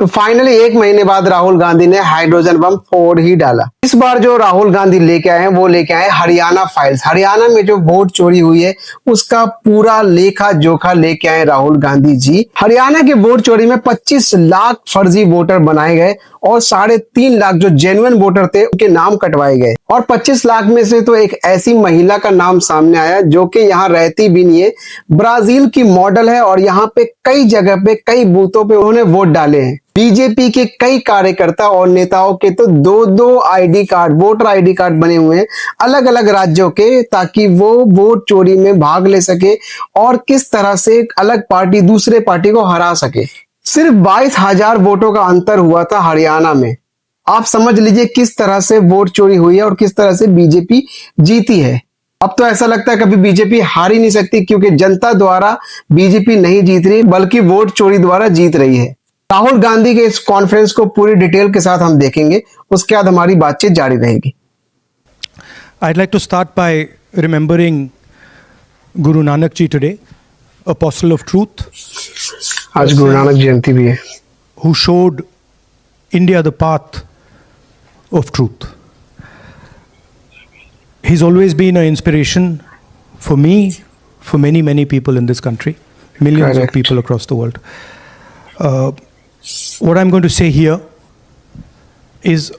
तो फाइनली 1 महीने बाद राहुल गांधी ने हाइड्रोजन बम फोड़ ही डाला। इस बार जो राहुल गांधी लेके आए हैं वो लेके आए हरियाणा फाइल्स। हरियाणा में जो वोट चोरी हुई है उसका पूरा लेखा जोखा लेके आए राहुल गांधी जी। हरियाणा के वोट चोरी में 25 लाख फर्जी वोटर बनाए गए और 3.5 लाख जो जेन्युइन वोटर थे उनके नाम कटवाए गए। और 25 लाख में से तो एक ऐसी महिला का नाम सामने आया जो कि यहाँ रहती भी नहीं है, ब्राजील की मॉडल है और यहाँ पे कई जगह पे कई बूथों पे उन्होंने वोट डाले हैं। बीजेपी के कई कार्यकर्ता और नेताओं के तो 2-2 ID card, voter ID card बने हुए हैं अलग अलग राज्यों के, ताकि वो वोट चोरी में भाग ले सके और किस तरह से अलग पार्टी दूसरे पार्टी को हरा सके। सिर्फ 22,000 वोटों का अंतर हुआ था हरियाणा में। आप समझ लीजिए किस तरह से वोट चोरी हुई है और किस तरह से बीजेपी जीती है। अब तो ऐसा लगता है कभी बीजेपी हार ही नहीं सकती, क्योंकि जनता द्वारा बीजेपी नहीं जीत रही बल्कि वोट चोरी द्वारा जीत रही है। राहुल गांधी के इस कॉन्फ्रेंस को पूरी डिटेल के साथ हम देखेंगे, उसके बाद हमारी बातचीत जारी रहेगी। I'd like to start by remembering Guru Nanak ji today, apostle of truth. आज गुरु नानक जयंती भी है। Who showed India the path of truth. He's always been an inspiration for me, for many people in this country, millions Correct. of people across the world. What I'm going to say here is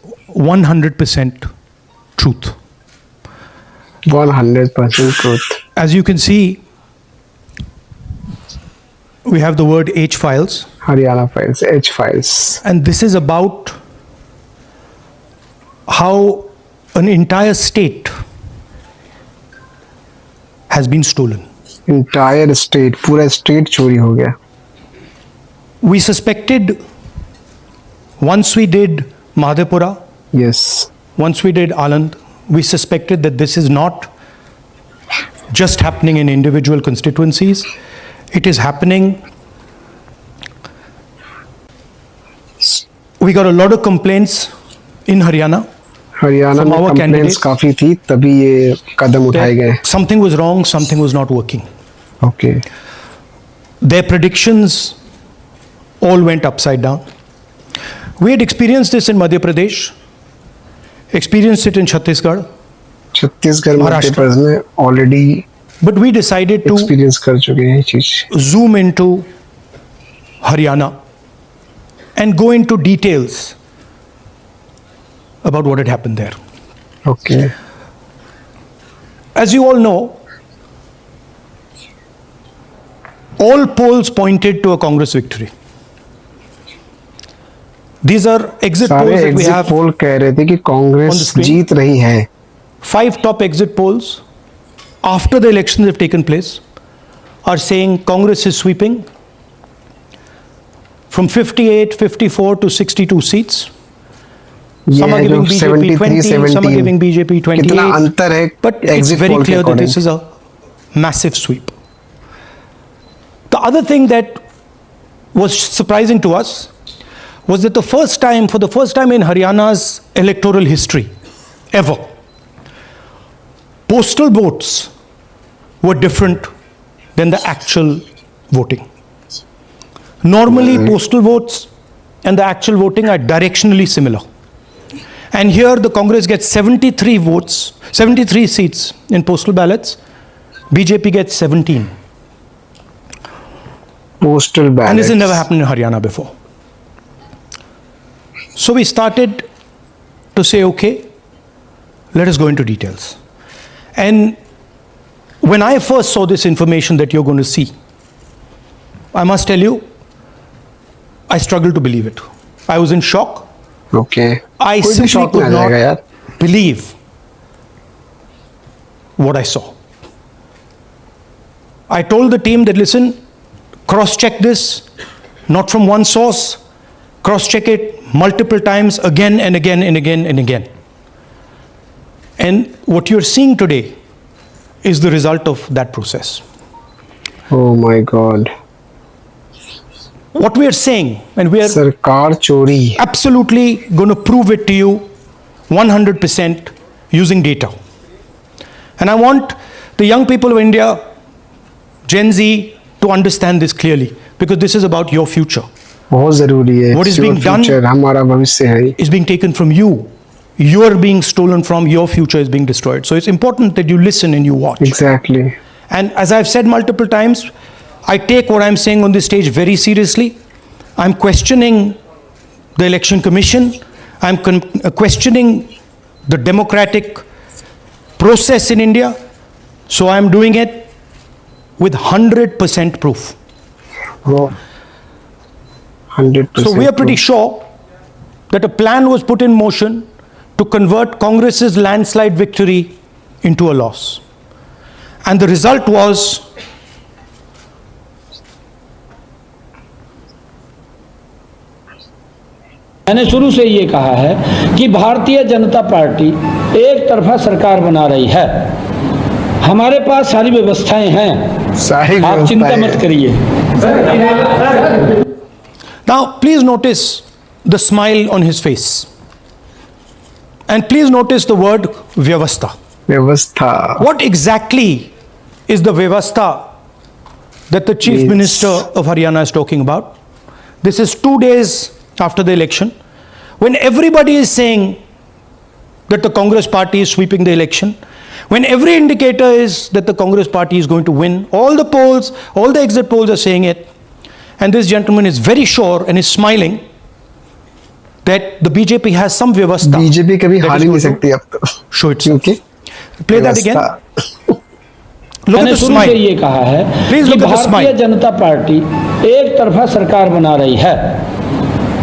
100% truth. 100% truth. As you can see, we have the word H files, Haryana files, H files. and this is about how an entire state has been stolen. Entire state, पूरा state चोरी हो गया। We suspected, once we did Madhepura, yes, once we did Anand, we suspected that this is not just happening in individual constituencies, it is happening. We got a lot of complaints in Haryana. Haryana From में our complaints candidates. काफी थी, तभी ये कदम उठाए गए। that something was wrong, something was not working. Okay, Their predictions all went upside down. We had experienced this in Madhya Pradesh, experienced it in Chhattisgarh, Chhattisgarh Madhya Maharashtra. Pradesh में already but we decided to experience कर चुके हैं ये चीज। zoom into Haryana and go into details about what had happened there. Okay, As you all know, all polls pointed to a Congress victory. These are exit सारे polls that we exit have. पोल कह रहे थे कि on the Congress screen. जीत रही है। 5 top exit polls after the elections have taken place are saying Congress is sweeping from 58, 54 to 62 seats. ये Some are है जो giving BJP 73, 20, some are 17, giving BJP 28. कितना अंतर है But it's एग्जिट very पोल के clear that according. this is a massive sweep. The other thing that was surprising to us was that for the first time in Haryana's electoral history ever, postal votes were different than the actual voting. Normally, postal votes and the actual voting are directionally similar. And here the Congress gets 73 votes, 73 seats in postal ballots. BJP gets 17. Postal And ballot this has never happened in Haryana before. So we started to say, okay, let us go into details. And when I first saw this information that you're going to see, I must tell you, I struggled to believe it. I was in shock. Okay, I कोई भी simply शौक में आ could जाएगा यार। not believe what I saw. I told the team that, listen, cross-check this, not from one source, cross-check it multiple times, again and again and again and again. And what you're seeing today is the result of that process. Oh my God, What we are saying, and we are सरकार चोरी। absolutely going to prove it to you 100% using data. And I want the young people of India, Gen Z, to understand this clearly, because this is about your future. बहुत जरूरी है। What is being done future हमारा भविष्य है। is being taken from you. You are being stolen from, your future is being destroyed. So it's important that you listen and you watch. Exactly. And as I've said multiple times, I take what I'm saying on this stage very seriously. I'm questioning the election commission. I'm questioning the democratic process in India. So I'm doing it with 100% proof. वो 100%। So we are pretty sure that a plan was put in motion to convert Congress's landslide victory into a loss. And the result was मैंने शुरू से ये कहा है कि Bharatiya Janata party एक तरफा सरकार बना रही है। हमारे पास सारी व्यवस्थाएं हैं, सारी आप चिंता मत करिए। Now, please notice the smile on his face. And please notice the word Vyavastha. व्यवस्था। What exactly is the Vyavastha that the Chief Means- Minister of Haryana is talking about? This is 2 days after the election, when everybody is saying that the Congress party is sweeping the election, when every indicator is that the Congress party is going to win, all the polls, all the exit polls are saying it, and this gentleman is very sure and is smiling that the BJP has some vyavastha. BJP कभी that हार is ही नहीं going to सकती अब तो, show itself. क्योंकि Play that again. व्यवस्था। Look at मैंने the शुरू से smile. ये कहा है Please कि look at the भारतीय smile. जनता पार्टी एक तरफा सरकार बना रही है।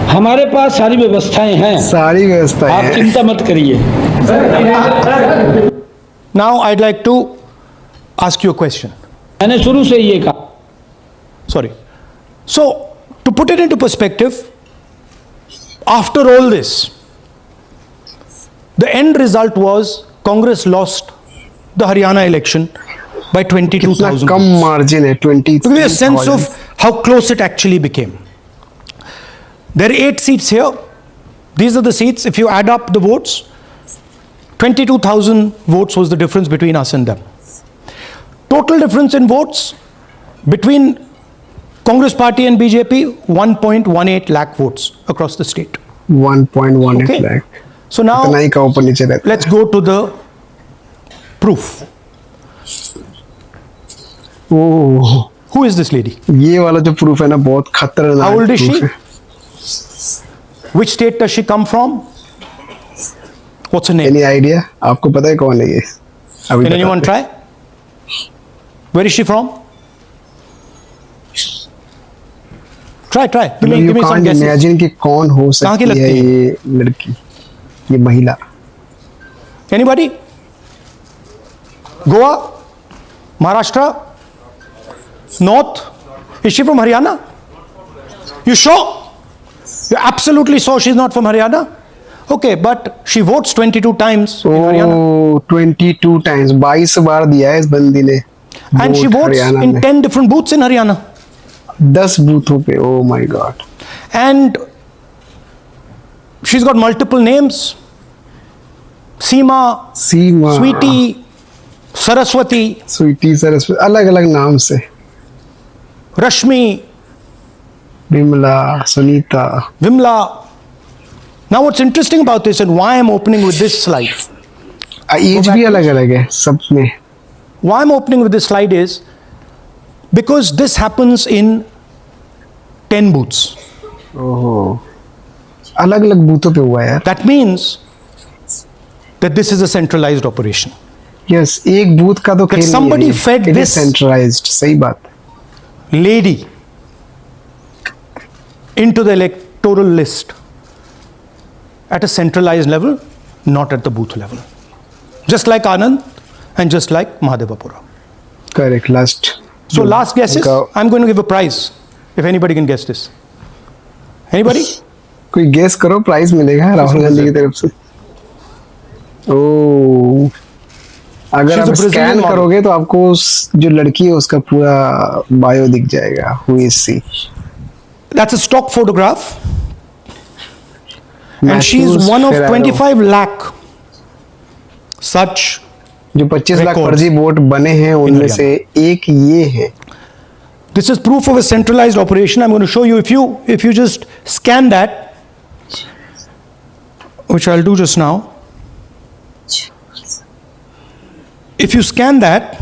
हमारे पास सारी व्यवस्थाएं हैं, सारी व्यवस्था आप है। चिंता मत करिए। Now I'd like to ask you a question. मैंने शुरू से ये कहा, Sorry. So, to put it into perspective, after all this, the end result was Congress lost the Haryana election by कितना 22,000 कम votes. मार्जिन है, 20। To give you a sense of how close it actually became. There are 8 seats here. These are the seats. If you add up the votes, 22,000 votes was the difference between us and them. Total difference in votes between Congress party and BJP, 1.18 lakh votes across the state. 1.18 Okay. Lakh. So now इतना ही का ऊपर नीचे रहता है। let's go to the proof. Oh, Who is this lady? ये वाला जो proof है ना, बहुत खतरनाक। How old is proof she? है। Which state does she come from? What's her name? Any idea? आपको पता है कौन है ये? अभी Can anyone बताते try? Where is she from? Try. Give हैं। me You some can't guesses. imagine कि कौन हो कहाँ की सकती है लगती है? ये लड़की, ये महिला। Anybody? Goa? Maharashtra? North? Is she from Haryana? You sure? You're absolutely sure she's not from Haryana? Okay, but she votes 22 times in Haryana. Oh, 22 times, 22 बार दिया है इस बंदी ने। And she vote votes Haryana in में। 10 different booths in Haryana. 10 बूथों पे। Oh my god. And she's got multiple names. Seema, Seema, Sweetie, Saraswati, Sweetie, Saraswati, अलग अलग नाम से। Rashmi, Vimla, Sunita. Vimla. Now what's interesting about this and why I'm opening with this slide, age भी अलग अलग है सब में। why I'm opening with this slide is because this happens in 10 booths. ओह, अलग अलग बूथों पे हुआ है यार। That means that this is a centralized operation. Yes, एक बूथ का तो खेल somebody fed it is this- centralised. सही बात। Lady into the electoral list at a centralized level, not at the booth level. Just like Anand and just like Mahadevapura. Correct. Last. So last guesses, I'm going to give a prize if anybody can guess this. Anybody? कोई guess करो, prize मिलेगा राहुल गांधी की तरफ से। ओह, अगर She's आप a Brazilian scan model. करोगे तो आपको जो लड़की है उसका पूरा बायो दिख जाएगा। Who is she? That's a stock photograph. And she's Matthews one of Ferraro, 25 lakh such. जो 25 लाख records फर्जी वोट बने हैं उनमें Haryana. से एक ये है। This is proof of a centralized operation. I'm going to show you. If you just scan that, which I'll do just now. If you scan that,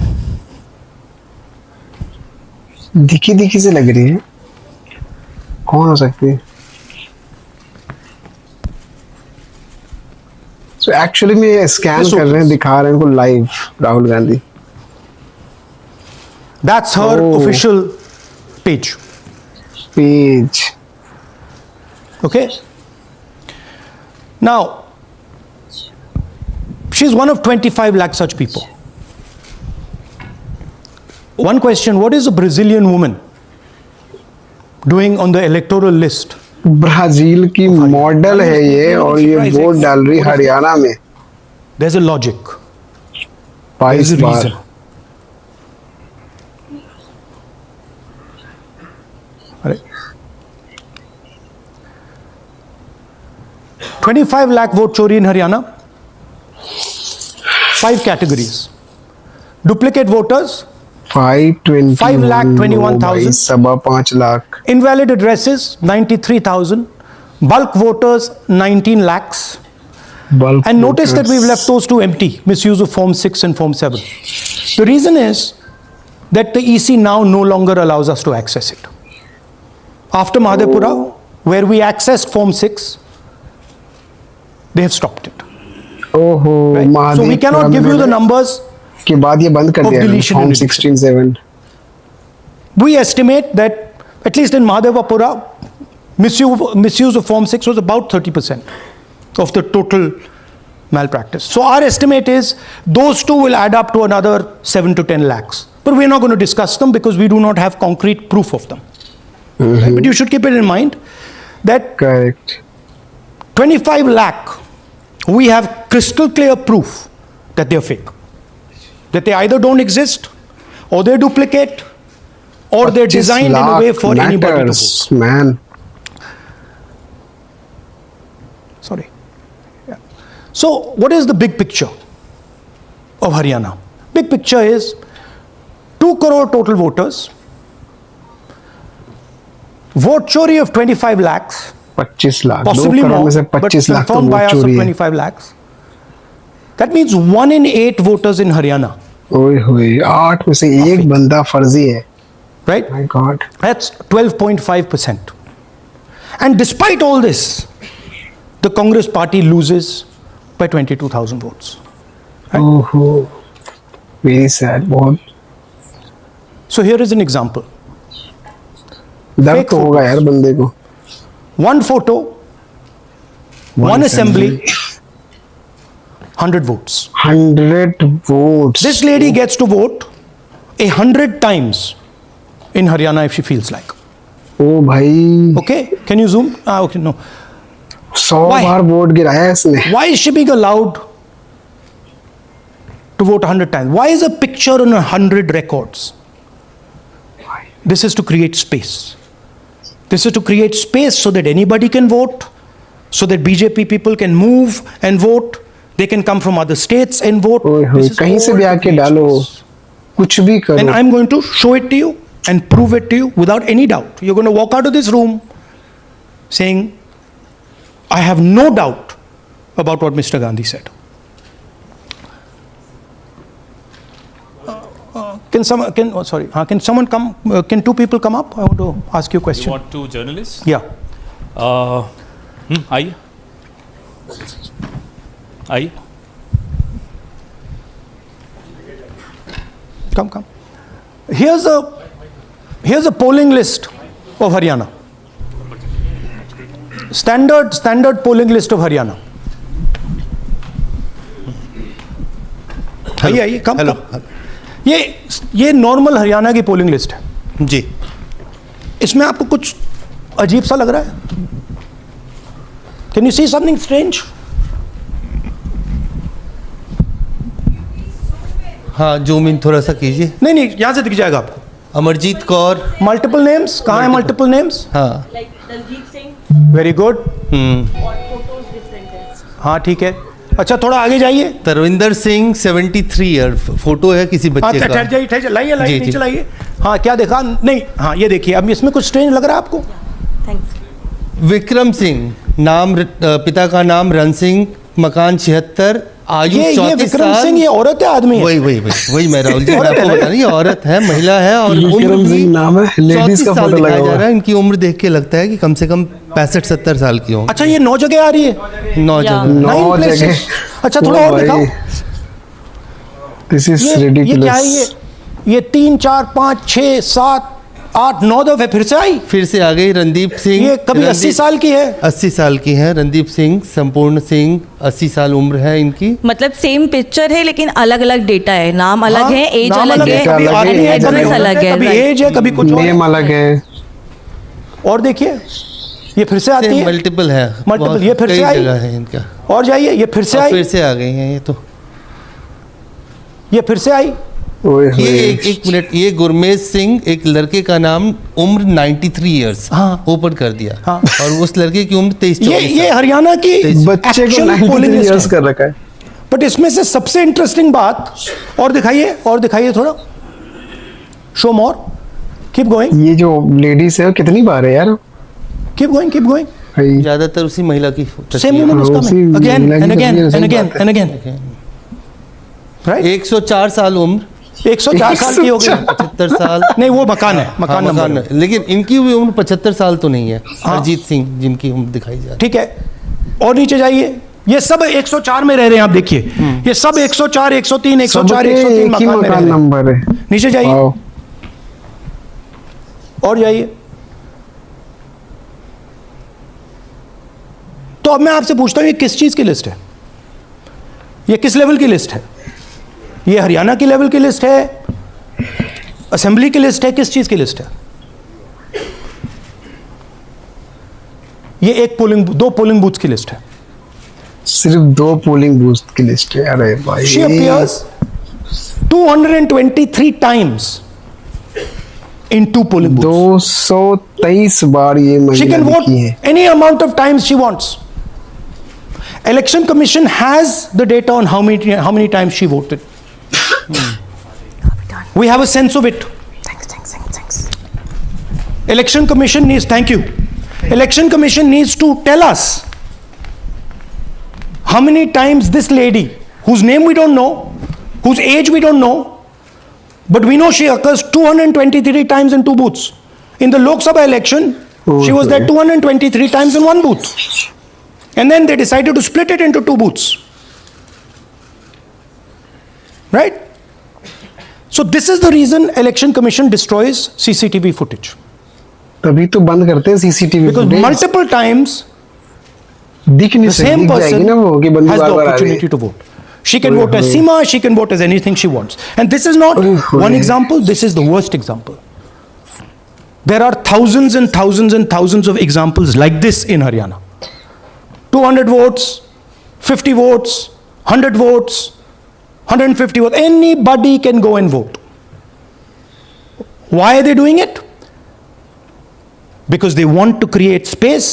दिखी दिखी से लग रही है, कौन हो सकती है? So actually में स्कैन कर रहे हैं, दिखा रहे हैं उनको live Rahul Gandhi. that's her official page. Okay. Now, she's one of 25 lakh such people. One question, what is a Brazilian woman doing on the electoral list? Brazil की मॉडल है ये, और ये वोट डाल रही हरियाणा में. There's a logic. 22 There's a bar. reason. Right. 25 lakh vote chori in Haryana. 5 categories. Duplicate voters. 5,21,000. 5 lakh. Invalid addresses, 93,000. Bulk voters, 19 lakhs. Bulk And notice that voters. we've left those two empty, misuse of Form 6 and Form 7. The reason is that the EC now no longer allows us to access it. After Mahadevpura, where we accessed Form 6, they have stopped it. ओहो, Right? So we cannot give you the numbers. के बाद ये बंद कर of दिया deletion Form and deletion. 16/7. We estimate that, at least in Mahadevpura, misuse of Form 6 was about 30% of the total malpractice. So our estimate is those two will add up to another 7 to 10 lakhs. But we're not going to discuss them because we do not have concrete proof of them. Right? But you should keep it in mind that Correct. 25 lakh, we have crystal clear proof that they're fake. That they either don't exist, or they're duplicate, or they're 25 designed in a way for anybody to matters, vote. man. Sorry. Yeah. So, what is the big picture of Haryana? Big picture is 2 crore total voters, vote chori of 25 lakhs, 25 lakh. 2 possibly crore more, में से but 25 lakh तो confirmed by vote us of चोरी है. 25 lakhs. That means 1 in 8 voters in Haryana, ओए होए, 8 में से एक बंदा फर्जी है. right? My God. That's 12.5%. And despite all this, the Congress party loses by 22,000 votes. ओहो, very sad. बहुत So here is an example. दर्द Fake तो होगा यार बंदे को. One photo, one assembly, 100 votes. 100 votes. This lady gets to vote 100 times in Haryana if she feels like. ओ भाई, Okay, can you zoom? Okay, no. 100 Why? Bar vote गिराया है इसने. Why is she being allowed to vote 100 times? Why is a picture on 100 records? This is to create space. This is to create space so that anybody can vote, so that BJP people can move and vote. They can come from other states and vote. ओए होए, This is कहीं से all भी to आके create डालो, space. कुछ भी And करो. I'm going to show it to you and prove it to you without any doubt. You're going to walk out of this room saying, I have no doubt about what Mr. Gandhi said. Can someone come? Can 2 people come up? I want to ask you a You question. want 2 journalists? Yeah. आइए आइए. Come. Here's a polling list of Haryana. Standard polling list of Haryana. आइए, come. Hello. ये normal Haryana की polling list है. जी. इसमें आपको कुछ अजीब सा लग रहा है? Can you see something strange? हाँ, जूम इन थोड़ा सा कीजिए. नहीं, यहाँ से दिख जाएगा आपको. अमरजीत कौर. मल्टीपल नेम्स, कहाँ है मल्टीपल नेम्स? हाँ. like Daljit Singh very good. or photos different है. हाँ, ठीक है. अच्छा, थोड़ा आगे जाइए. तरविंदर सिंह 73 ईयर फोटो है किसी हाँ, बच्चे का. ठहर जाइए, लाइए जी, जी. नीचे लाइए. हाँ क्या देखा नहीं, हाँ ये देखिए, अब इसमें कुछ स्ट्रेंज लग रहा है आपको? Thanks. विक्रम सिंह, नाम पिता का नाम रण सिंह, मकान 76, आयु ये 34 विक्रम साल। सिंह ये औरत है आदमी है? वही मैं राहुल जी मैं आपको बता रही, ये औरत है, महिला है, और उम्र विक्रम भी सिंह नाम है, लेडीज 34 का साल फोटो लगा दिखाया हुआ जा है। रहा है। इनकी उम्र देख के लगता है कि कम से कम 65-70 साल की होंगी। अच्छा ये 9 जगह आ रही है? 9 या। जगह। 9 9 places? जगह। अच्छा थोड़ा और दिखाओ। दिस इज ये क्या है रिडिकुलस। ये 3 4 5 6 7 8 9 दफे फिर से आई। फिर से आ गई रणदीप सिंह। ये कभी 80 साल की है? 80 साल की है रणदीप सिंह, संपूर्ण सिंह, 80 साल उम्र है इनकी। मतलब सेम पिक्चर है लेकिन अलग अलग डेटा है, नाम अलग हाँ, है, एज नाम अलग है, Data अलग है, आदमी है, एज कभी एड्रेस अलग है, कभी right. एज है, कभी कुछ और नेम है। अलग है। और देखिए ये फिर से आती है, मल्टीपल है, Multiple, बहुत- ये फिर से कई आई। जगह है इनका। और जाइए ये फिर से और आई, फिर से आ गई हैं ये तो। ये फिर से आई। ओए ये होए। एक मिनट, ये गुरमेज सिंह, एक लड़के का नाम, उम्र 93 इयर्स हाँ। ओपन कर दिया। हाँ। और उस लड़के की उम्र 23 ये हरियाणा की बच्चे को actual 93 polling list इयर्स है। कर रखा है। बट इसमें से सबसे इंटरेस्टिंग बात, और दिखाइए थोड़ा, शो मोर, कीप गोइंग, ये जो लेडीज है वो कितनी बार है यार कीप गोइंग भाई। ज्यादातर उसी महिला की सेम तस्वीर। वुमन इज उसी कमिंग अगेन महिला की एंड अगेन तस्वीर, सही एंड अगेन बात है। And again, right? 104 साल उम्र, 104 साल की हो गई। 75 साल। नहीं वो मकान है, मकान हाँ, नंबर है। मकान, लेकिन इनकी भी उम्र 75 साल तो नहीं है। अरिजीत सिंह जिनकी उम्र दिखाई जा रही ठीक है, और नीचे जाइए, ये सब 104 में रह रहे हैं, आप देखिए ये सब 104 103 104 सबके 103 एक ही मकान में रह मकान रहे हैं। नंबर है। नीचे जाइए वाओ। और जाइए। तो अब मैं आपसे पूछता हूं ये किस चीज की लिस्ट है? ये किस लेवल की लिस्ट है? ये हरियाणा की लेवल की लिस्ट है, असेंबली की लिस्ट है, किस चीज की लिस्ट है? ये दो पोलिंग बूथ की लिस्ट है। सिर्फ 2 पोलिंग बूथ की लिस्ट है। अरे भाई। She appears 223 times in 2 polling booths. 223 बार ये She can महिला vote लिखी है। any amount of times she wants. Election Commission has the data on how many times she voted. We have a sense of it. Thanks. Election Commission needs, thank you. Election Commission needs to tell us how many times this lady, whose name we don't know, whose age we don't know, but we know she occurs 223 times in 2 booths. In the Lok Sabha election, she was there 223 times in 1 booth. And then they decided to split it into 2 booths. Right? So this is the reason Election Commission destroys CCTV footage. तभी तो बंद करते हैं CCTV Because multiple times दिख नहीं the सकती, same दिख person जाएगी ना वो कि बंदी has the बार-बार आ रही है। opportunity to vote. She can Oy vote as hoy. Seema, she can vote as anything she wants. And this is not Oy hoy. one example, this is the worst example. There are thousands and thousands and thousands of examples like this in Haryana. 200 votes, 50 votes, 100 votes, 150 votes. Anybody can go and vote. Why are they doing it? Because they want to create space.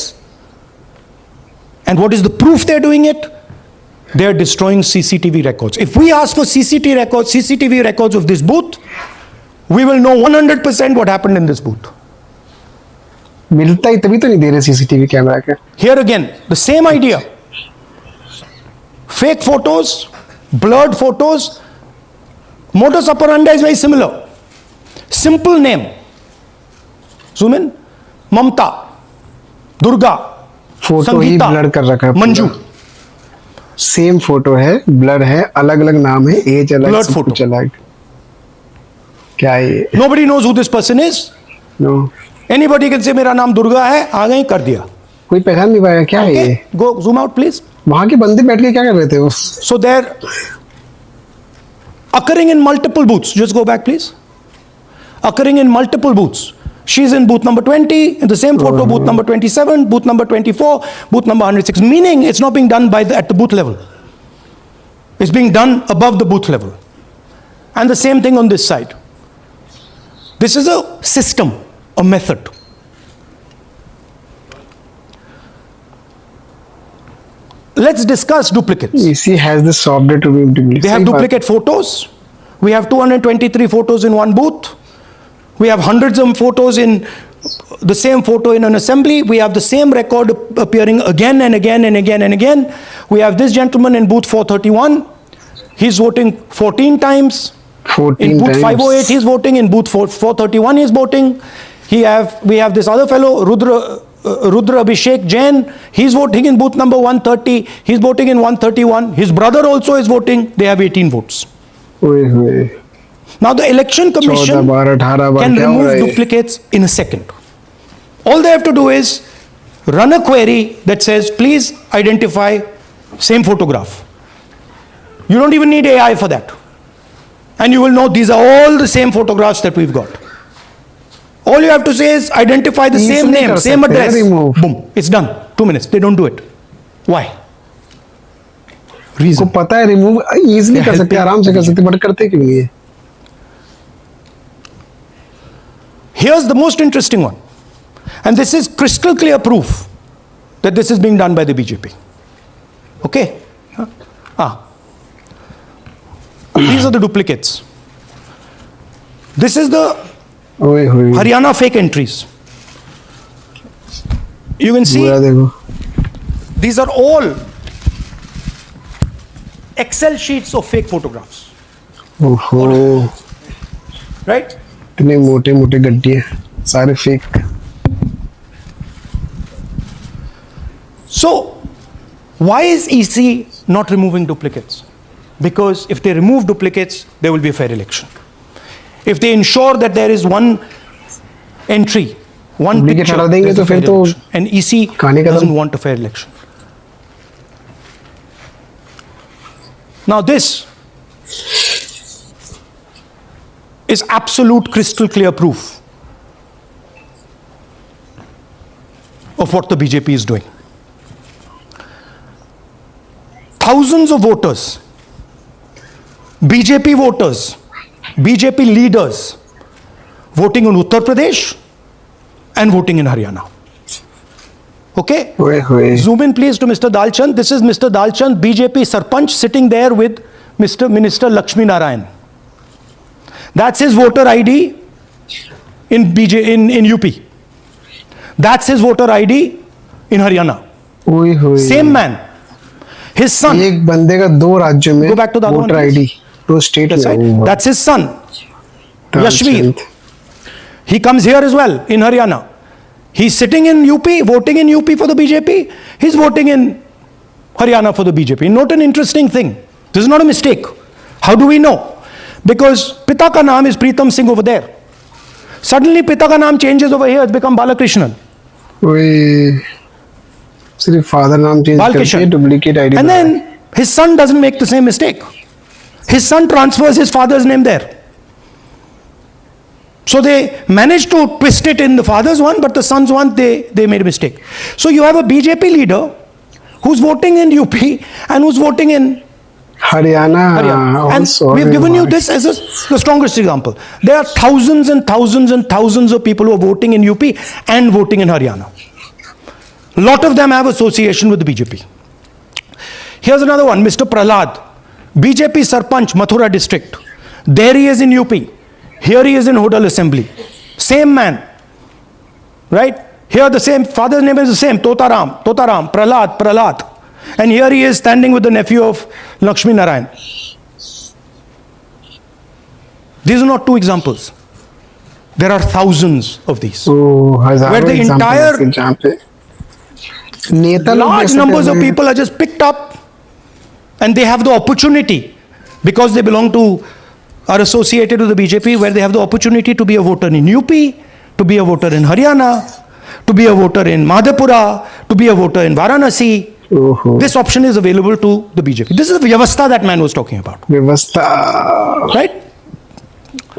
And what is the proof they're doing it? They're destroying CCTV records. If we ask for CCTV records of this booth, we will know 100% what happened in this booth. मिलता ही तभी तो नहीं दे रहे CCTV camera के। Here again, the same idea. Fake photos, blurred photos. Modus operandi is very similar. Simple name. Zoom in. Mamta, Durga, photo he Sangeeta, blur कर रखा है। Manju. Same photo है, ब्लर है, अलग अलग नाम है, एज अलग, Blurred सब photo. कुछ अलग। क्या है ये? Nobody knows who this person is. No, Anybody can say मेरा नाम दुर्गा है, आ गई कर दिया. कोई पहचान नहीं पाएगा क्या है ये? Okay? Go zoom out please. वहां के बंदे बैठ के क्या कर रहे थे वो? So they're occurring in multiple booths. Just go back please. Occurring in multiple booths. She's in booth number 20, in the same photo, booth number 27, booth number 24, booth number 106. Meaning it's not being done at the booth level. It's being done above the booth level. And the same thing on this side. This is a system, a method. Let's discuss duplicates. EC has the software to be They have duplicate photos. We have 223 photos in one booth. We have hundreds of photos in the same photo in an assembly. We have the same record appearing again and again and again and again. We have this gentleman in booth 431. He's voting 14 times. 14 In booth times. 508, he's voting. In booth 431, he's voting. We have this other fellow, Rudra Abhishek Jain. He's voting in booth number 130. He's voting in 131. His brother also is voting. They have 18 votes. ओए होए, Now the election 14 commission bar 18 bar can क्या हो रहा remove है? duplicates in a second. All they have to do is run a query that says, please identify same photograph. You don't even need AI for that. And you will know these are all the same photographs that we've got. All you have to say is identify the same Easily name, कर same सकते हैं, address. remove. Boom, it's done. 2 minutes. They don't do it. Why? को Reason. पता है remove easily कर सकते हैं, आराम से कर सकते हैं, बट करते क्यों नहीं है? Here's the most interesting one. And this is crystal clear proof that this is being done by the BJP. Okay? These are the duplicates. This is the ओए होए, Haryana fake entries. You can see बुरा देखो. these are all Excel sheets of fake photographs. ओहो, Right? इतने मोटे मोटे गड्ढे हैं, सारे fake. So, why is EC not removing duplicates? Because if they remove duplicates, there will be a fair election. If they ensure that there is one entry, one Duplicate picture, हटा देंगे there's a तो fair फिर तो election. And EC खाने का doesn't दम. want a fair election. Now this is absolute crystal clear proof of what the BJP is doing. Thousands of voters, BJP voters, BJP leaders voting in Uttar Pradesh and voting in Haryana. Okay? ओए होए, Zoom in please to Mr. Dalchand. This is Mr. Dalchand, BJP Sarpanch, sitting there with Mr. Minister Lakshmi Narayan. That's his voter ID in UP. That's his voter ID in Haryana. ओए होए. Same man. His son. एक बंदे का दो राज्यों में Go back to the other one, voter please. ID, दो state That's right. में. That's his son, Yashveer. He comes here as well in Haryana. He's sitting in UP, voting in UP for the BJP. He's voting in Haryana for the BJP. Note an interesting thing. This is not a mistake. How do we know? Because Pita ka naam is Pritam Singh over there. Suddenly Pita ka naam changes over here. It's become Balakrishnan. ओए, सिर्फ father नाम change करके Balkishan. Duplicate ID. And then his son doesn't make the same mistake. His son transfers his father's name there. So they managed to twist it in the father's one, but the son's one, they made a mistake. So you have a BJP leader who's voting in UP and who's voting in Haryana. Haryana. And also, we've given you remark. this as the strongest example. There are thousands and thousands and thousands of people who are voting in UP and voting in Haryana. A lot of them have association with the BJP. Here's another one, Mr. Prahlad, BJP Sarpanch, Mathura district. There he is in UP. Here he is in Hodal Assembly. Same man. Right? Here the same, father's name is the same, Totaram, Prahlad. And here he is standing with the nephew of Lakshmi Narayan. These are not two examples. There are thousands of these. तो हजारों Where the example entire हैं जहाँ पे नेता लोग Large जैसे numbers कर of रहे हैं. people are just picked up and they have the opportunity because they belong to, are associated with the BJP, where they have the opportunity to be a voter in UP, to be a voter in Haryana, to be a voter in Madhepura, to be a voter in Varanasi. ओहो, This option is available to the BJP. This is the Vyavastha that man was talking about. व्यवस्था. Right?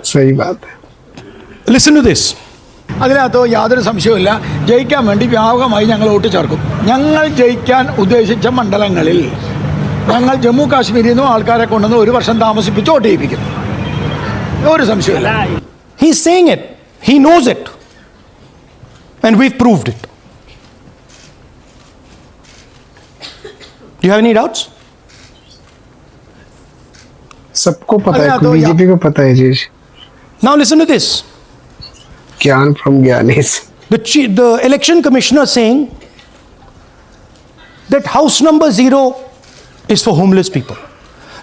सही बात है. Listen to this. അതിനകത്ത് യാതൊരു സംശയവുമില്ല. ജയിക്കാൻ വേണ്ടി വ്യാപകമായി ഞങ്ങൾ വോട്ട് ചേർക്കും. ഞങ്ങൾ ജയിക്കാൻ ഉദ്ദേശിച്ച മണ്ഡലങ്ങളിൽ ഞങ്ങൾ ജമ്മു കാശ്മീരിൽ നിന്നും ആൾക്കാരെ കൊണ്ടുവന്ന് ഒരു വർഷം താമസിപ്പിച്ച് വോട്ട് ചെയ്യിപ്പിക്കും. ഒരു സംശയമില്ല. He's saying it. He knows it. And we've proved it. Do you have any doubts? सबको पता है, अरे तो बीजेपी को पता है चीज. Now listen to this. Gyan from Gyanis. The election commissioner saying that house number 0 is for homeless people.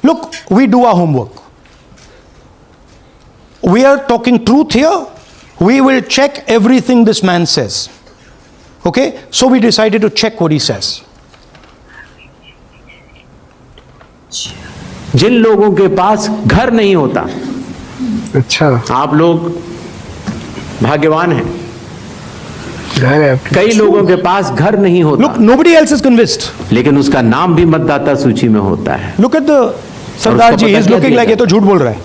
Look, we do our homework. We are talking truth here. We will check everything this man says. Okay? So we decided to check what he says. जिन लोगों के पास घर नहीं होता, अच्छा, आप लोग भाग्यवान हैं। घर है। कई लोगों के पास घर नहीं होता, Look, nobody else is convinced. लेकिन उसका नाम भी मतदाता सूची में होता है। Look at the Sardar ji. He's looking like ये तो झूठ बोल रहा है.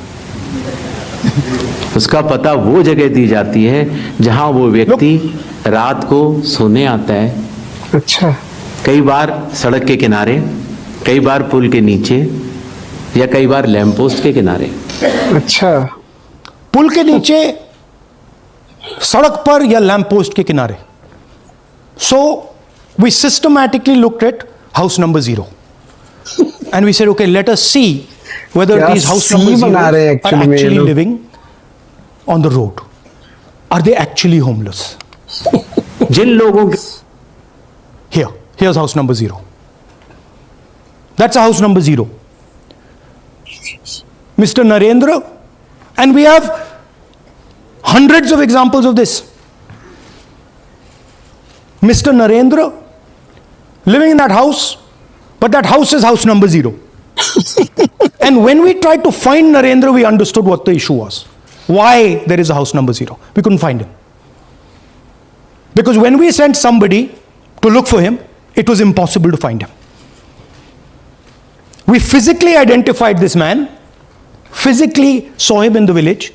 उसका पता वो जगह दी जाती है जहां वो व्यक्ति रात को सोने आता है। अच्छा, कई बार सड़क के किनारे, कई बार पुल के नीचे, या कई बार लैंप पोस्ट के किनारे। अच्छा, पुल के नीचे, सड़क पर या लैंप पोस्ट के किनारे. So we systematically looked at house number 0 and we said, okay, let us see whether क्या these house C number 0 बना रहे हैं are actually में ये actually लोग? living on the road. Are they actually homeless? जिन लोगों के Here's house number 0. That's a house number 0. Mr. Narendra, and we have hundreds of examples of this. Mr. Narendra living in that house, but that house is house number 0. And when we tried to find Narendra, we understood what the issue was. Why there is a house number 0. We couldn't find him. Because when we sent somebody to look for him, it was impossible to find him. We physically identified this man, physically saw him in the village,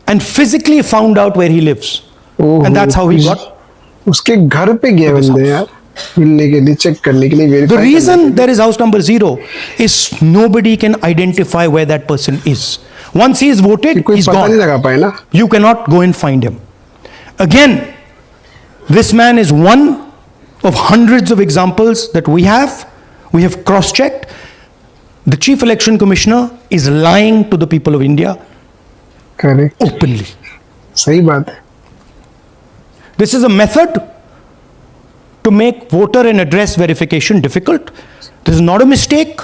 and physically found out where he lives. And that's how he got. उसके घर पे गए बंदे यार, मिलने के लिए, check करने के लिए, The verify reason करने के there is house number 0 is nobody can identify where that person is. Once he is लिए। voted, कोई he's पता नहीं gone. लगा पाए ना। You cannot go and find him. Again, this man is one of hundreds of examples that we have. We have cross-checked. The Chief Election Commissioner is lying to the people of India correct, openly. सही बात है। This is a method to make voter and address verification difficult. This is not a mistake.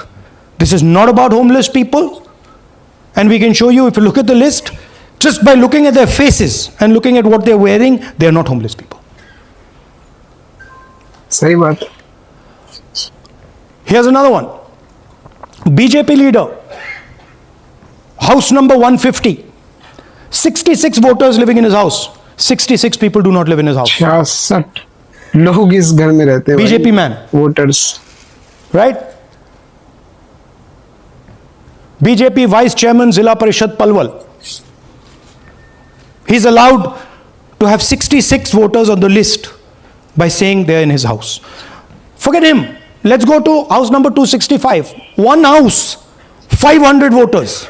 This is not about homeless people. And we can show you, if you look at the list, just by looking at their faces and looking at what they're wearing, they're not homeless people. सही बात है। Here's another one. BJP leader, house number 150. 66 voters living in his house. 66 people do not live in his house. 66 लोग इस घर में रहते हैं। BJP man. Voters. Right? BJP Vice Chairman Zilla Parishad Palwal. He's allowed to have 66 voters on the list by saying they're in his house. Forget him. Let's go to house number 265. One house, 500 voters.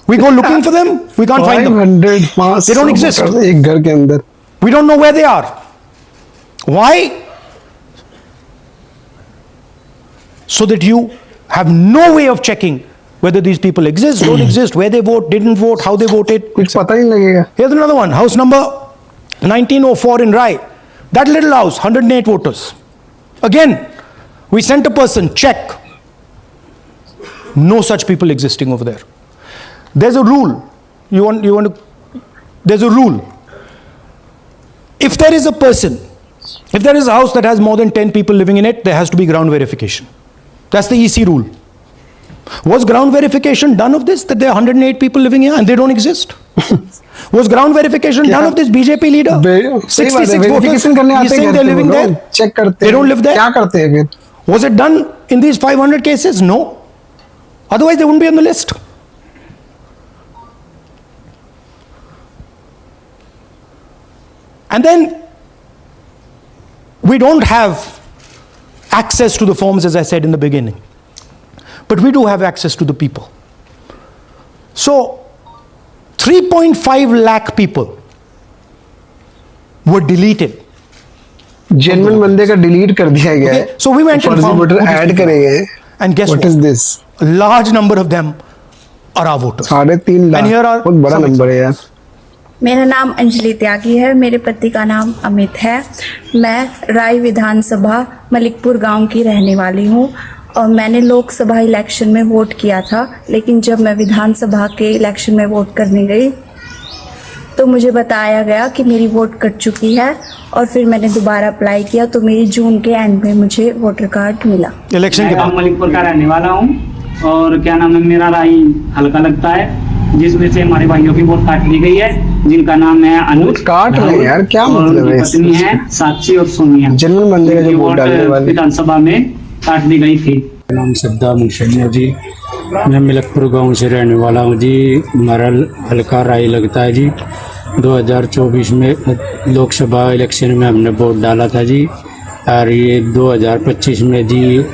We go looking for them, we can't find them. 500, They don't exist. एक घर के अंदर। We don't know where they are. Why? So that you have no way of checking whether these people exist, don't exist, where they vote, didn't vote, how they voted. कुछ पता ही नहीं लगेगा। Here's another one. House number 1904 in Rai. That little house, 108 voters. Again, we sent a person, check. No such people existing over there. There's a rule. You want to, there's a rule. If there is a person, if there is a house that has more than 10 people living in it, there has to be ground verification. That's the EC rule. Was ground verification done of this, that there are 108 people living here and they don't exist? Was ground verification done of this BJP leader? 66 voters. Verification करने He's आते saying हैं they're living there. Check करते They don't live there. क्या करते हैं फिर? Was it done in these 500 cases? No. Otherwise, they wouldn't be on the list. And then we don't have access to the forms, as I said in the beginning. But we do have access to the people. So 3.5 lakh people were deleted. Genuine बंदे का delete कर दिया गया है। So we went and फर्जी found voter who these add people करे गए। And guess What what? is this? A large number of them are our voters. 3.5 lakh. And here are बहुत बड़ा some नंबर है यार। मेरा नाम अंजलि त्यागी है। मेरे पति का नाम अमित है। मैं राय विधानसभा मलिकपुर गांव की रहने वाली हूं और मैंने लोकसभा इलेक्शन में वोट किया था, लेकिन जब मैं विधानसभा के इलेक्शन में वोट करने गई तो मुझे बताया गया कि मेरी वोट कट चुकी है और फिर मैंने दोबारा अप्लाई किया तो मेरी जून के एंड में मुझे वोटर कार्ड मिला। इलेक्शन के मैं बाद मलिकपुर का रहने वाला हूँ और क्या नाम है, मेरा राय हल्का लगता है, जिसमें से हमारे भाइयों की वोट काट दी गई है, जिनका नाम है अनुज, काट रहे हैं यार, क्या और मतलब है? उनकी पत्नी है साक्षी और सोनिया। जनरल बंदे का जो उनकी वोट डालने वाले विधानसभा में काट दी गई थी। नाम सद्दाम हुसैन है जी। मैं मलिकपुर गांव से रहने वाला हूं जी। हमारा हल्का राय लगता है जी। 2024 में लोकसभा इलेक्शन में हमने वोट डाला था जी, और ये 2025 में जी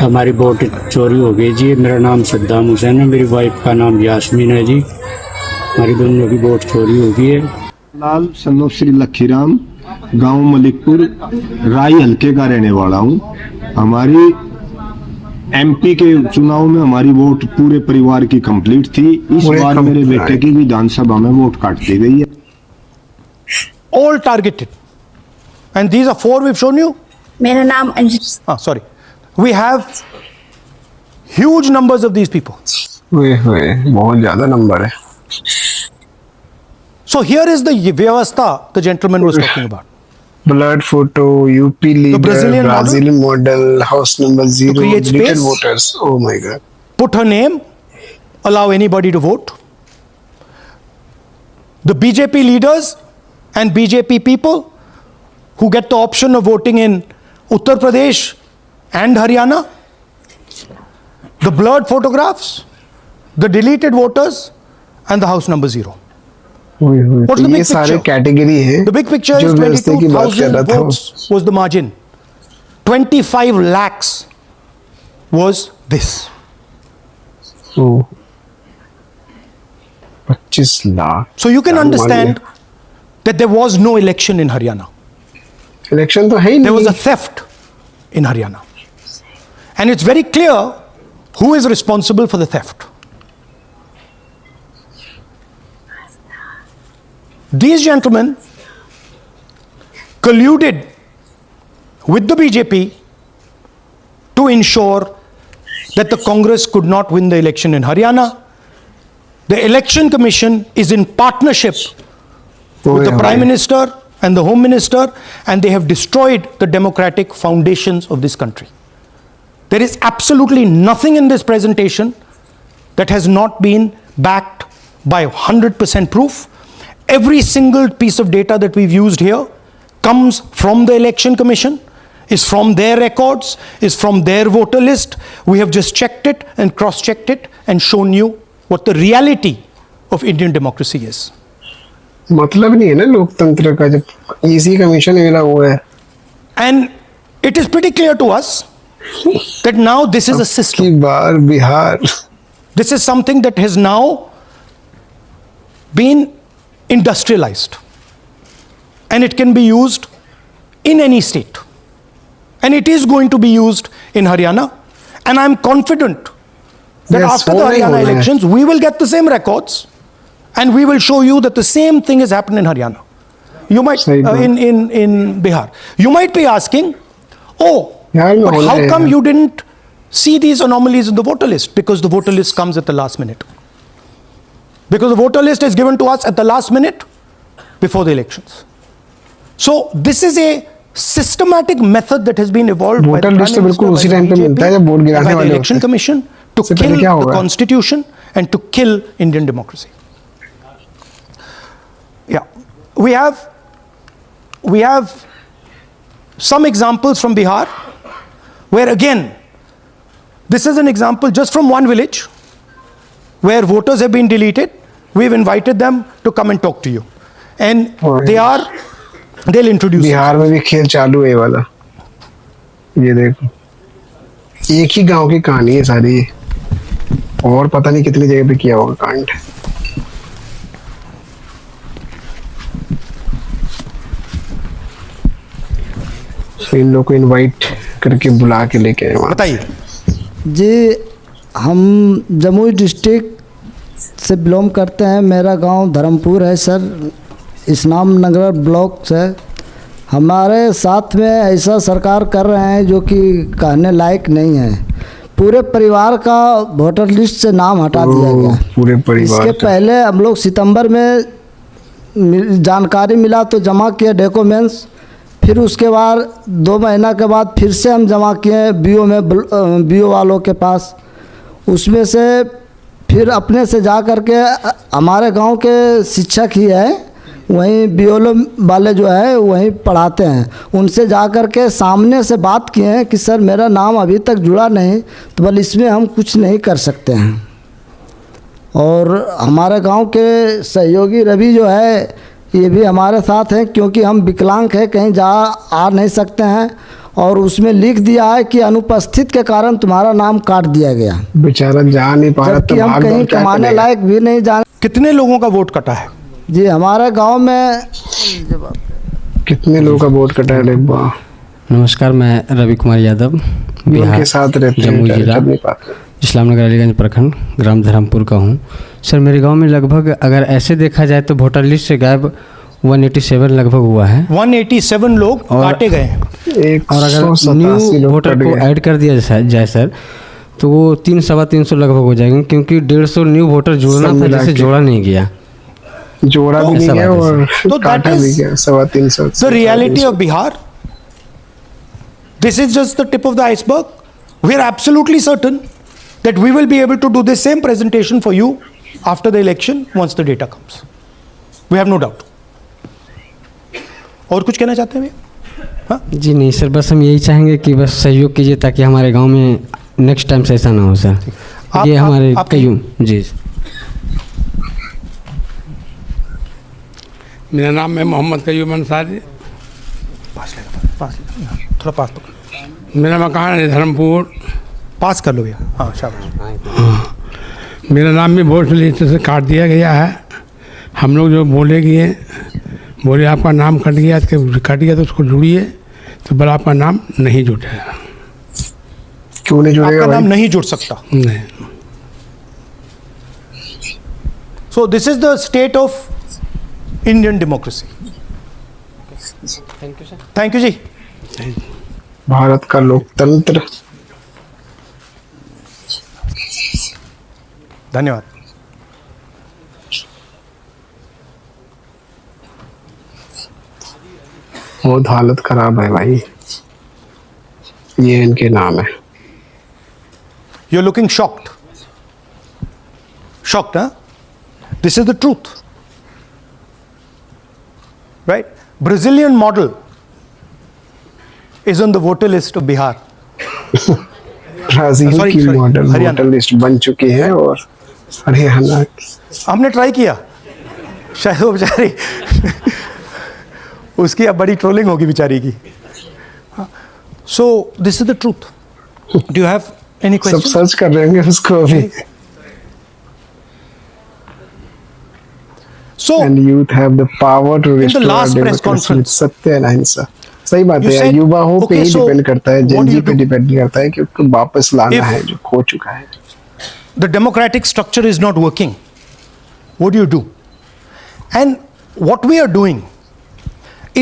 हमारी वोट चोरी हो गई जी। मेरा नाम सद्दाम हुसैन है, मेरी वाइफ का नाम यास्मीन है जी। हमारी दोनों की वोट चोरी हो गई है। लाल सन्नो श्री लखीराम, गांव मलिकपुर, राय हल्के का रहने वाला हूं। हमारी एमपी के चुनाव में हमारी वोट पूरे परिवार की कंप्लीट थी। इस बार मेरे बेटे की विधानसभा में वोट काट दी गई है। all targeted, and these are 4 we've shown you. मेरा नाम Anjali. Sorry, we have huge numbers of these people. बहुत ज्यादा नंबर है। So here is the vyavastha the gentleman was talking about. Blood photo, UP leader, Brazilian model, house number 0, create deleted space. voters. Oh my god. Put her name, allow anybody to vote. The BJP leaders and BJP people who get the option of voting in Uttar Pradesh and Haryana, the blurred photographs, the deleted voters, and the house number 0. What's the ये big सारे picture? Category है। The big picture जो is व्यवस्था की बात कर रहा 22,000 था। votes was the margin. 25 lakhs was this. 25 lakh. So you can understand that there was no election in Haryana. Election तो है ही There was नहीं। a theft in Haryana. And it's very clear who is responsible for the theft. These gentlemen colluded with the BJP to ensure that the Congress could not win the election in Haryana. The Election Commission is in partnership with the Prime Minister and the Home Minister, and they have destroyed the democratic foundations of this country. There is absolutely nothing in this presentation that has not been backed by 100% proof. Every single piece of data that we've used here comes from the Election Commission, is from their records, is from their voter list. We have just checked it and cross-checked it and shown you what the reality of Indian democracy is. मतलब नहीं है ना लोकतंत्र का जब इसी commission मिला हुआ है। And it is pretty clear to us that now this is a system. की बार Bihar. This is something that has now been industrialized, and it can be used in any state, and it is going to be used in Haryana, and I'm confident that after the Haryana elections we will get the same records and we will show you that the same thing has happened in Haryana. You might in Bihar. You might be asking, but how come you didn't see these anomalies in the voter list? Because the voter list comes at the last minute. Because the voter list is given to us at the last minute before the elections. So this is a systematic method that has been evolved by the Prime Minister, by the Election Commission to kill the Constitution and to kill Indian democracy. Yeah, we have some examples from Bihar where again, this is an example just from one village where voters have been deleted. We've invited them to come and talk to you, and they'll introduce. Bihar में भी खेल चालू है वाला। ये देखो, एक ही गांव की कहानी है सारी, और पता नहीं कितनी जगह पे किया होगा कांड। इन लोग को इनवाइट करके बुला के लेके आए। बताइए जी, हम जमुई डिस्ट्रिक्ट से बिलोंग करते हैं। मेरा गांव धर्मपुर है सर, इस्लाम नगर ब्लॉक से। हमारे साथ में ऐसा सरकार कर रहे हैं जो कि कहने लायक नहीं है। पूरे परिवार का वोटर लिस्ट से नाम हटा दिया गया। पूरे परिवार इसके पहले हम लोग सितंबर में जानकारी मिला तो जमा किए डॉक्यूमेंट्स, फिर उसके बाद 2 महीना के बाद फिर से हम जमा किए बीओ में, बीओ वालों के पास। उसमें से फिर अपने से जा कर के हमारे गांव के शिक्षक ही है, वहीं बीओलो वाले जो है वहीं पढ़ाते हैं, उनसे जा कर के सामने से बात किए हैं कि सर मेरा नाम अभी तक जुड़ा नहीं, तो बोले इसमें हम कुछ नहीं कर सकते हैं। और हमारे गांव के सहयोगी रवि जो है ये भी हमारे साथ हैं, क्योंकि हम विकलांग हैं, कहीं जा आ नहीं सकते हैं, और उसमें लिख दिया है कि अनुपस्थित के कारण तुम्हारा नाम काट दिया गया। बेचारा जा नहीं पा रहा, जबकि हम कहीं कमाने लायक भी नहीं जाने। कितने लोगों का वोट कटा है जी हमारे गांव में? कितने लोगों का वोट कटा है? नमस्कार, मैं रवि कुमार यादव, बिहार के साथ रहते जम्मू जिला इस्लामनगर अलीगंज प्रखंड ग्राम धर्मपुर का हूँ। सर मेरे गांव में लगभग अगर ऐसे देखा जाए तो वोटर लिस्ट से गायब 187 लगभग हुआ है। 187 लोग काटे गए हैं। और अगर न्यू वोटर को ऐड कर दिया जाए सर तो वो 300-350 लगभग हो जाएंगे, क्योंकि 150 न्यू वोटर जोड़ना था जिसे जोड़ा नहीं गया, जोड़ा भी नहीं गया और तो काटा भी गया। 350। The reality of Bihar. This is just the tip of the iceberg. We are absolutely certain that we will be able to do the same presentation for you after the election once the data comes. We have no doubt. और कुछ कहना चाहते हैं भैया? हाँ? जी नहीं sir, बस हम यही चाहेंगे कि बस सहयोग कीजिए ताकि हमारे गांव में नेक्स्ट टाइम से ऐसा ना हो सर। ये हमारे कयूम जी। मेरा नाम है मोहम्मद कयूम अंसारी। थोड़ा पास पकड़। मेरा मकान है धर्मपुर। पास कर लो भैया। हाँ शाबाश। मेरा नाम भी वोट लिस्ट से काट दिया गया है। हम लोग जो बोले आपका नाम कट गया तो उसको जुड़िए, तो बोला आपका नाम नहीं जुटा है। क्यों नहीं जुड़ेगा? आपका नाम नहीं जुड़ सकता। नहीं। So this is the state of Indian democracy. Thank you sir. Thank you ji. Bharat का लोकतंत्र। धन्यवाद। बहुत हालत खराब है भाई। ये इनके नाम है। You're looking shocked. Shocked, huh? This is the truth. Right? Brazilian model is on the voter list of Bihar. Brazil की मॉडल वोटर लिस्ट बन चुकी है और हरियाणा। हमने ट्राई किया, शायद वो बेचारी उसकी अब बड़ी ट्रोलिंग होगी बेचारी की। So this is the truth. Do you have any question? सब सर्च कर रहे होंगे उसको अभी। So and youth have the power to restore in the last press democracy. conference, सत्य है अहिंसा। सही बात है यार, युवाओं पे ही डिपेंड करता है, जनजी पे डिपेंड करता है कि उसको वापस लाना है जो खो चुका है। The democratic structure is not working. What do you do? And what we are doing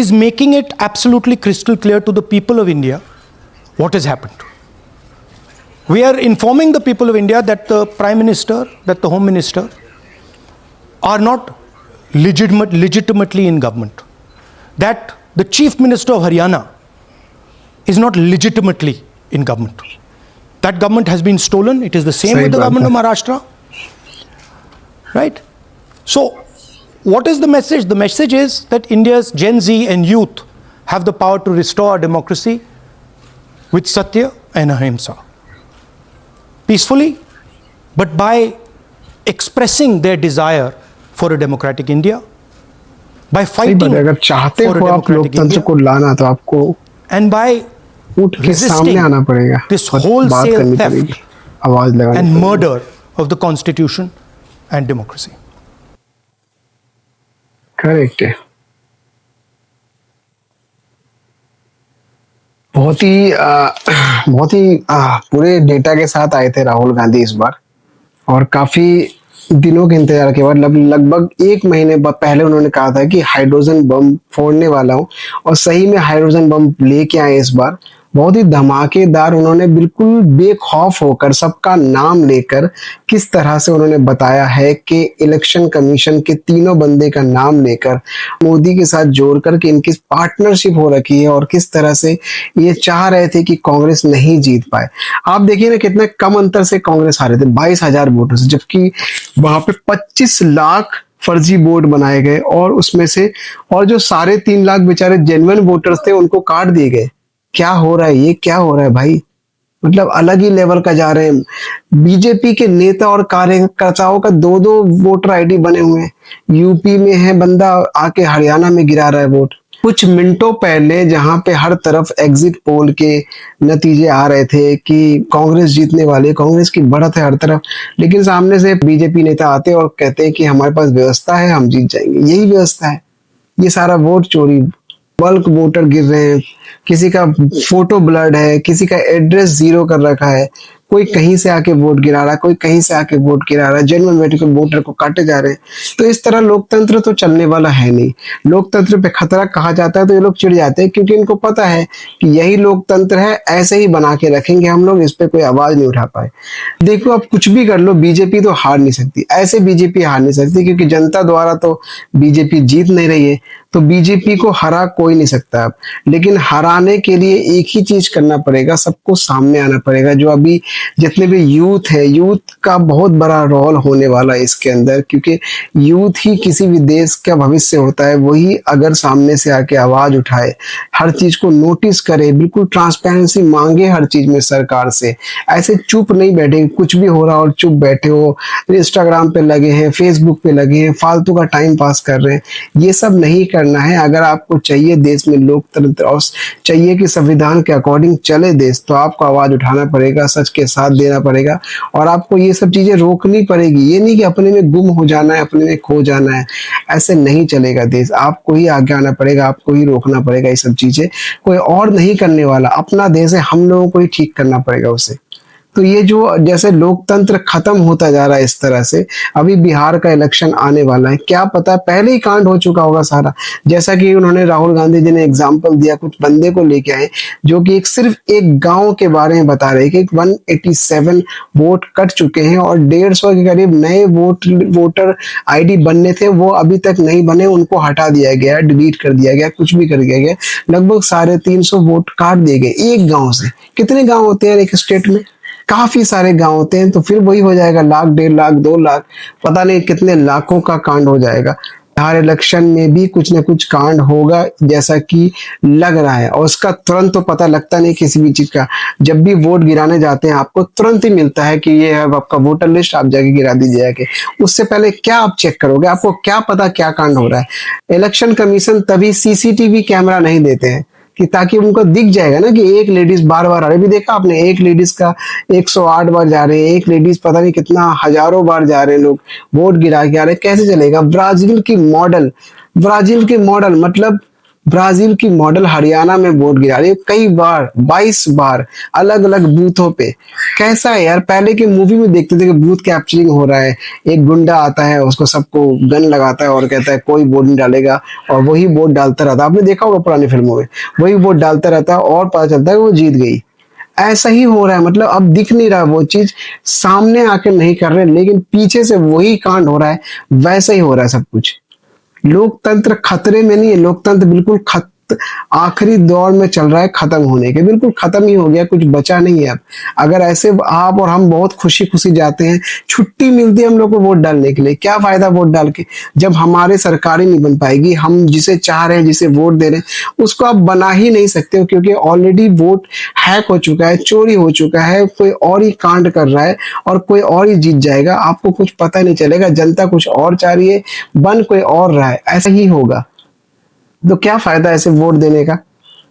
is making it absolutely crystal clear to the people of India what has happened. We are informing the people of India that the Prime Minister, that the Home Minister are not legitimately in government. That the Chief Minister of Haryana is not legitimately in government. That government has been stolen. It is the same with the government of Maharashtra. Right? So, what is the message? The message is that India's Gen Z and youth have the power to restore our democracy with Satya and Ahimsa. Peacefully, but by expressing their desire for a democratic India, by fighting अगर चाहते हो आप लोकतंत्र को लाना तो आपको and by उठ के सामने आना पड़ेगा, this wholesale theft आवाज लगानी and murder of the constitution and democracy. Correct है। बहुत ही पूरे डेटा के साथ आए थे राहुल गांधी इस बार, और काफी दिनों के इंतजार के बाद लगभग एक महीने पहले उन्होंने कहा था कि हाइड्रोजन बम फोड़ने वाला हूं, और सही में हाइड्रोजन बम लेके आए इस बार। बहुत ही धमाकेदार उन्होंने बिल्कुल बेखौफ होकर सबका नाम लेकर किस तरह से उन्होंने बताया है कि इलेक्शन कमीशन के तीनों बंदे का नाम लेकर मोदी के साथ जोड़कर कि इनकी पार्टनरशिप हो रखी है, और किस तरह से ये चाह रहे थे कि कांग्रेस नहीं जीत पाए। आप देखिए ना कितने कम अंतर से कांग्रेस हारे थे, 22,000 वोटों से, जबकि वहां पे 25 लाख फर्जी वोट बनाए गए, और उसमें से और जो 3.5 लाख बेचारे जेन्युइन वोटर्स थे उनको काट दिए गए। क्या हो रहा है, ये क्या हो रहा है भाई? मतलब अलग ही लेवल का जा रहे हैं। बीजेपी के नेता और कार्यकर्ताओं का 2-2 वोटर आईडी बने हुए हैं। यूपी में है बंदा, आके हरियाणा में गिरा रहा है वोट। कुछ मिनटों पहले जहां पे हर तरफ एग्जिट पोल के नतीजे आ रहे थे कि कांग्रेस जीतने वाली है, कांग्रेस की बढ़त है हर तरफ, लेकिन सामने से बीजेपी नेता आते और कहते हैं कि हमारे पास व्यवस्था है, हम जीत जाएंगे। यही व्यवस्था है। ये सारा वोट चोरी, बल्क वोटर गिर रहे हैं, किसी का फोटो ब्लड है, किसी का एड्रेस 0 कर रखा है, कोई कहीं से आके वोट गिरा रहा है, कोई कहीं से आके वोट गिरा रहा है, जेन्युइन वोटर को काटे जा रहे हैं। तो इस तरह लोकतंत्र तो चलने वाला है नहीं। लोकतंत्र पे खतरा कहा जाता है तो ये लोग चिढ़ जाते हैं, क्योंकि इनको पता है कि यही लोकतंत्र है, ऐसे ही बना के रखेंगे हम लोग, इस पे कोई आवाज नहीं उठा पाए। देखो आप कुछ भी कर लो, बीजेपी तो हार नहीं सकती, ऐसे बीजेपी हार नहीं सकती, क्योंकि जनता द्वारा तो बीजेपी जीत नहीं रही है। तो बीजेपी को हरा कोई नहीं सकता अब, लेकिन हराने के लिए एक ही चीज करना पड़ेगा, सबको सामने आना पड़ेगा। जो अभी जितने भी यूथ है, यूथ का बहुत बड़ा रोल होने वाला है इसके अंदर, क्योंकि यूथ ही किसी भी देश का भविष्य होता है। वही अगर सामने से आके आवाज उठाए, हर चीज को नोटिस करे, बिल्कुल ट्रांसपेरेंसी मांगे हर चीज में सरकार से, ऐसे चुप नहीं बैठे, कुछ भी हो रहा और चुप बैठे हो, इंस्टाग्राम पे लगे हैं, फेसबुक पे लगे हैं, फालतू का टाइम पास कर रहे हैं, ये सब नहीं करना है। अगर आपको चाहिए देश में लोकतंत्र और चाहिए कि संविधान के अकॉर्डिंग चले देश, तो आपको आवाज उठाना पड़ेगा, सच के साथ देना पड़ेगा, और आपको ये सब चीजें रोकनी पड़ेगी। ये नहीं कि अपने में गुम हो जाना है, अपने में खो जाना है, ऐसे नहीं चलेगा देश। आपको ही आगे आना पड़ेगा, आपको ही रोकना पड़ेगा ये सब चीजें, कोई और नहीं करने वाला। अपना देश है, हम लोगों को ही ठीक करना पड़ेगा उसे। तो ये जो जैसे लोकतंत्र खत्म होता जा रहा है इस तरह से, अभी बिहार का इलेक्शन आने वाला है, क्या पता पहले ही कांड हो चुका होगा सारा। जैसा कि उन्होंने राहुल गांधी जी ने एग्जाम्पल दिया, कुछ बंदे को लेके आए जो कि सिर्फ एक गांव के बारे में बता रहे कि 187 वोट कट चुके हैं, और 150 के करीब नए वोटर आईडी बनने थे, वो अभी तक नहीं बने, उनको हटा दिया गया, डिलीट कर दिया गया, कुछ भी कर दिया गया। लगभग 350 वोट काट दिए गए एक गाँव से। कितने गाँव होते हैं एक स्टेट में? काफी सारे गांव होते हैं, तो फिर वही हो जाएगा 1 लाख, 1.5 लाख, 2 लाख, पता नहीं कितने लाखों का कांड हो जाएगा। बिहार इलेक्शन में भी कुछ न कुछ कांड होगा जैसा कि लग रहा है, और उसका तुरंत तो पता लगता नहीं किसी भी चीज का। जब भी वोट गिराने जाते हैं आपको तुरंत ही मिलता है कि ये है आपका वोटर लिस्ट, आप जाके गिरा दीजिए जाके। उससे पहले क्या आप चेक करोगे? आपको क्या पता क्या कांड हो रहा है? इलेक्शन कमीशन तभी सीसीटीवी कैमरा नहीं देते हैं कि ताकि उनको दिख जाएगा ना कि एक लेडीज बार बार आ रही। भी देखा आपने, एक लेडीज का 108 बार जा रहे हैं, एक लेडीज पता नहीं कितना हजारों बार जा रहे हैं लोग वोट गिरा के आ रहे हैं। कैसे चलेगा? ब्राजील की मॉडल मतलब ब्राजील की मॉडल हरियाणा में वोट गिरा रही है कई बार, 22 बार अलग अलग बूथों पे। कैसा है यार? पहले के मूवी में देखते थे कि बूथ कैप्चरिंग हो रहा है, एक गुंडा आता है, उसको सबको गन लगाता है और कहता है कोई वोट नहीं डालेगा, और वही वोट डालता रहता है। आपने देखा होगा पुरानी फिल्मों में, वही वोट डालता रहता है और पता चलता है कि वो जीत गई। ऐसा ही हो रहा है, मतलब अब दिख नहीं रहा, वो चीज सामने आकर नहीं कर रहे, लेकिन पीछे से वही कांड हो रहा है, वैसा ही हो रहा है सब कुछ। लोकतंत्र खतरे में नहीं है, लोकतंत्र बिल्कुल आखिरी दौर में चल रहा है, खत्म होने के, बिल्कुल खत्म ही हो गया, कुछ बचा नहीं है अब। अगर ऐसे आप और हम बहुत खुशी खुशी जाते हैं, छुट्टी मिलती है हम लोग को वोट डालने के लिए, क्या फायदा वोट डाल के जब हमारे सरकार ही नहीं बन पाएगी? हम जिसे चाह रहे हैं, जिसे वोट दे रहे हैं, उसको आप बना ही नहीं सकते हो, क्योंकि ऑलरेडी वोट हैक हो चुका है, चोरी हो चुका है, कोई और ही कांड कर रहा है और कोई और ही जीत जाएगा। आपको कुछ पता नहीं चलेगा, जनता कुछ और चाह रही है, बन कोई और रहा है, ऐसा ही होगा। तो क्या फायदा ऐसे वोट देने का?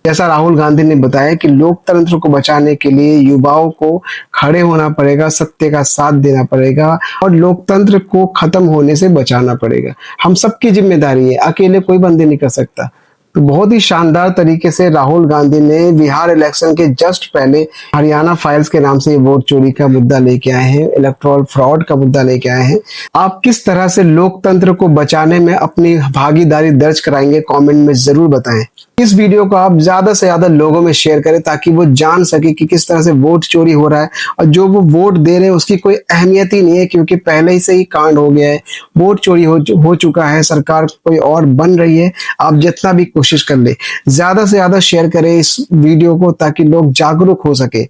जैसा राहुल गांधी ने बताया कि लोकतंत्र को बचाने के लिए युवाओं को खड़े होना पड़ेगा, सत्य का साथ देना पड़ेगा, और लोकतंत्र को खत्म होने से बचाना पड़ेगा। हम सबकी जिम्मेदारी है, अकेले कोई बंदे नहीं कर सकता। तो बहुत ही शानदार तरीके से राहुल गांधी ने बिहार इलेक्शन के जस्ट पहले हरियाणा फाइल्स के नाम से वोट चोरी का मुद्दा लेके आए हैं, इलेक्टोरल फ्रॉड का मुद्दा लेके आए हैं। आप किस तरह से लोकतंत्र को बचाने में अपनी भागीदारी दर्ज कराएंगे, कमेंट में जरूर बताएं। इस वीडियो को आप ज्यादा से ज्यादा लोगों में शेयर करें ताकि वो जान सके कि किस तरह से वोट चोरी हो रहा है, और जो वो वोट दे रहे हैं उसकी कोई अहमियत ही नहीं है, क्योंकि पहले ही से ही कांड हो गया है, वोट चोरी हो चुका है, सरकार कोई और बन रही है। आप जितना भी कोशिश कर ले, ज्यादा से ज्यादा शेयर करें इस वीडियो को ताकि लोग जागरूक हो सके।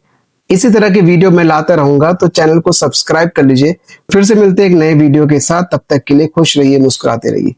इसी तरह की वीडियो मैं लाता रहूंगा, तो चैनल को सब्सक्राइब कर लीजिए। फिर से मिलते हैं एक नए वीडियो के साथ, तब तक के लिए खुश रहिए, मुस्कुराते रहिए।